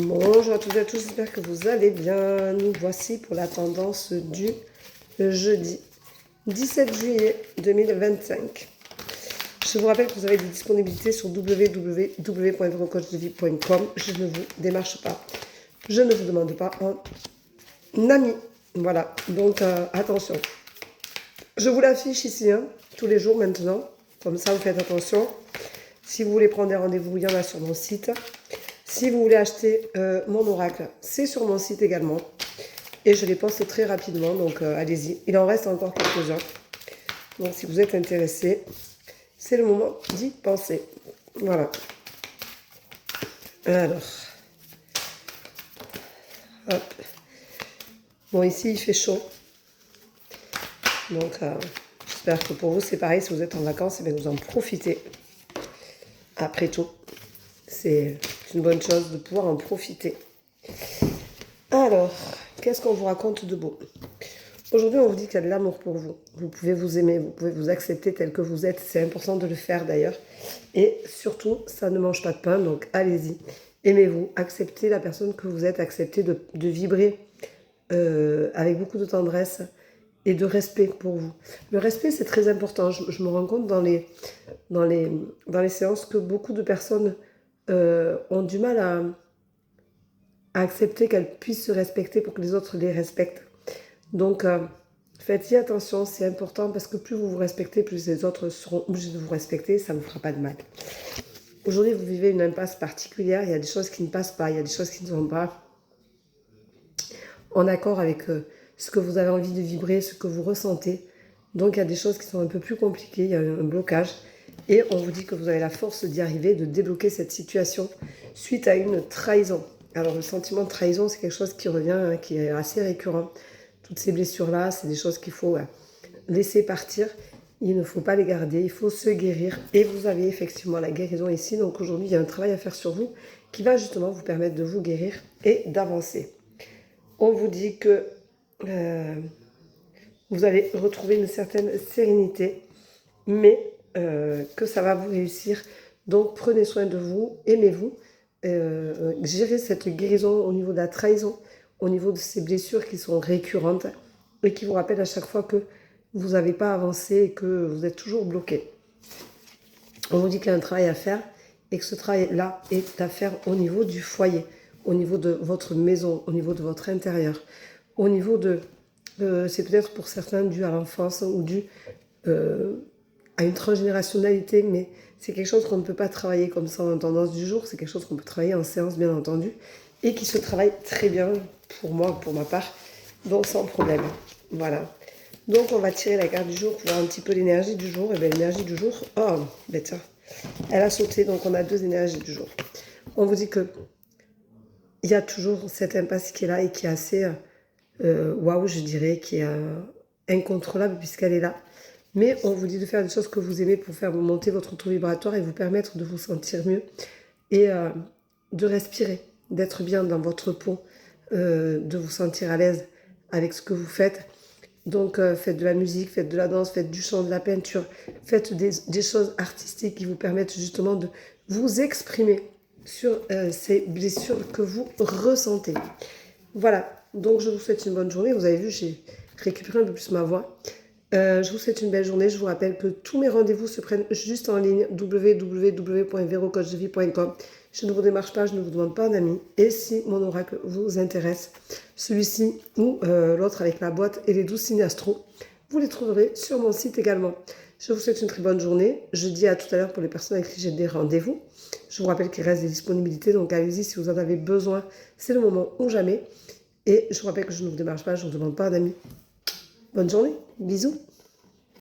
Bonjour à toutes et à tous, j'espère que vous allez bien. Nous voici pour la tendance du jeudi 17 juillet 2025. Je vous rappelle que vous avez des disponibilités sur www.verocoachdevie.com. Je ne vous démarche pas, je ne vous demande pas un ami. Voilà, donc attention. Je vous l'affiche ici, tous les jours maintenant. Comme ça, vous faites attention. Si vous voulez prendre des rendez-vous, il y en a sur mon site. Si vous voulez acheter mon oracle, c'est sur mon site également. Et je les poste très rapidement, donc allez-y. Il en reste encore quelques-uns. Donc si vous êtes intéressé, c'est le moment d'y penser. Voilà. Alors. Hop. Bon, ici, il fait chaud. Donc, j'espère que pour vous, c'est pareil. Si vous êtes en vacances, eh bien, vous en profitez. Après tout, c'est une bonne chose de pouvoir en profiter. Alors, qu'est-ce qu'on vous raconte de beau? Aujourd'hui, on vous dit qu'il y a de l'amour pour vous. Vous pouvez vous aimer, vous pouvez vous accepter tel que vous êtes. C'est important de le faire d'ailleurs. Et surtout, ça ne mange pas de pain, donc allez-y. Aimez-vous, acceptez la personne que vous êtes, acceptez de vibrer avec beaucoup de tendresse et de respect pour vous. Le respect, c'est très important. Je me rends compte dans les séances que beaucoup de personnes ont du mal à accepter qu'elles puissent se respecter pour que les autres les respectent. Donc, faites-y attention, c'est important parce que plus vous vous respectez, plus les autres seront obligés de vous respecter, ça ne vous fera pas de mal. Aujourd'hui, vous vivez une impasse particulière, il y a des choses qui ne passent pas, il y a des choses qui ne sont pas en accord avec ce que vous avez envie de vibrer, ce que vous ressentez. Donc, il y a des choses qui sont un peu plus compliquées, il y a un blocage. Et on vous dit que vous avez la force d'y arriver, de débloquer cette situation suite à une trahison. Alors, le sentiment de trahison, c'est quelque chose qui revient, qui est assez récurrent. Toutes ces blessures-là, c'est des choses qu'il faut laisser partir. Il ne faut pas les garder, il faut se guérir. Et vous avez effectivement la guérison ici. Donc aujourd'hui, il y a un travail à faire sur vous qui va justement vous permettre de vous guérir et d'avancer. On vous dit que vous allez retrouver une certaine sérénité, mais que ça va vous réussir. Donc prenez soin de vous, aimez-vous, gérez cette guérison au niveau de la trahison, au niveau de ces blessures qui sont récurrentes et qui vous rappellent à chaque fois que vous n'avez pas avancé et que vous êtes toujours bloqué. On vous dit qu'il y a un travail à faire et que ce travail-là est à faire au niveau du foyer, au niveau de votre maison, au niveau de votre intérieur, au niveau de... c'est peut-être pour certains dû à l'enfance ou dû à une transgénérationnalité, mais c'est quelque chose qu'on ne peut pas travailler comme ça en tendance du jour, c'est quelque chose qu'on peut travailler en séance bien entendu, et qui se travaille très bien pour moi, pour ma part, donc sans problème. Voilà. Donc on va tirer la carte du jour pour voir un petit peu l'énergie du jour. Et bien l'énergie du jour, oh, ben tiens, elle a sauté, donc on a deux énergies du jour. On vous dit que il y a toujours cette impasse qui est là et qui est assez, waouh, je dirais, qui est incontrôlable puisqu'elle est là. Mais on vous dit de faire des choses que vous aimez pour faire monter votre taux vibratoire et vous permettre de vous sentir mieux et de respirer, d'être bien dans votre peau, de vous sentir à l'aise avec ce que vous faites. Donc faites de la musique, faites de la danse, faites du chant, de la peinture, faites des choses artistiques qui vous permettent justement de vous exprimer sur ces blessures que vous ressentez. Voilà, donc je vous souhaite une bonne journée. Vous avez vu, j'ai récupéré un peu plus ma voix. Je vous souhaite une belle journée. Je vous rappelle que tous mes rendez-vous se prennent juste en ligne, www.verocoachdevie.com. Je ne vous démarche pas, je ne vous demande pas un ami. Et si mon oracle vous intéresse, celui-ci ou l'autre avec la boîte et les 12 signes astro, vous les trouverez sur mon site également. Je vous souhaite une très bonne journée. Je dis à tout à l'heure pour les personnes avec qui j'ai des rendez-vous. Je vous rappelle qu'il reste des disponibilités, donc allez-y si vous en avez besoin. C'est le moment ou jamais. Et je vous rappelle que je ne vous démarche pas, je ne vous demande pas un ami. Bonne journée, bisous.